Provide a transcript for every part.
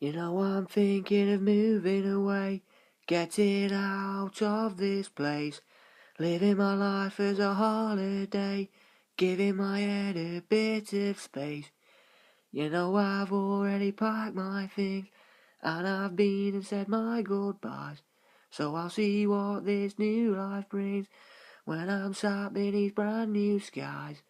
You know I'm thinking of moving away, getting out of this place, living my life as a holiday, giving my head a bit of space. You know I've already packed my things, and I've been and said my goodbyes. So I'll see what this new life brings when I'm sat beneath brand new skies.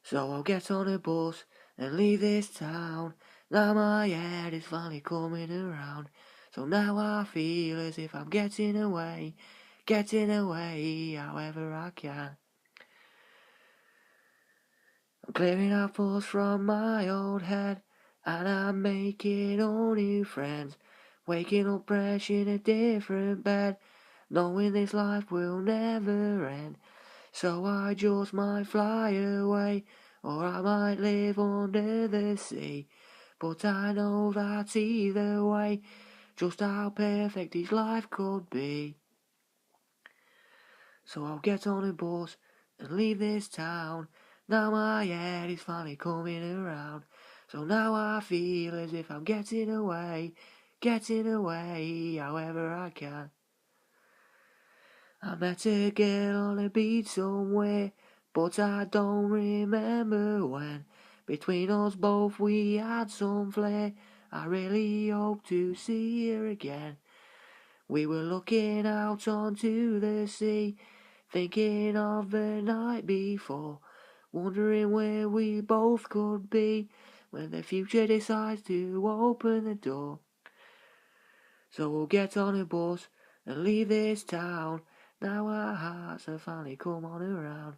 So I'll get on a bus and leave this town. Now my head is finally coming around. So now I feel as if I'm getting away however I can. I'm clearing out thoughts from my old head, and I'm making all new friends. Waking up fresh in a different bed, knowing this life will never end. So I just might fly away, or I might live under the sea. But I know that either way, just how perfect this life could be. So I'll get on a bus and leave this town. Now my head is finally coming around. So now I feel as if I'm getting away however I can. I met a girl on a beach somewhere, but I don't remember when. Between us both we had some flair, I really hope to see her again. We were looking out onto the sea, thinking of the night before, wondering where we both could be when the future decides to open the door. So we'll get on a bus and leave this town. Now our hearts have finally come on around.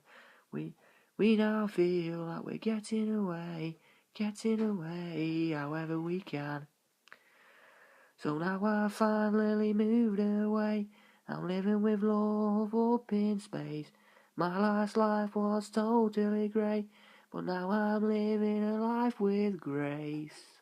We now feel like we're getting away however we can. So now I've finally moved away. I'm living with love up in space. My last life was totally grey, but now I'm living a life with grace.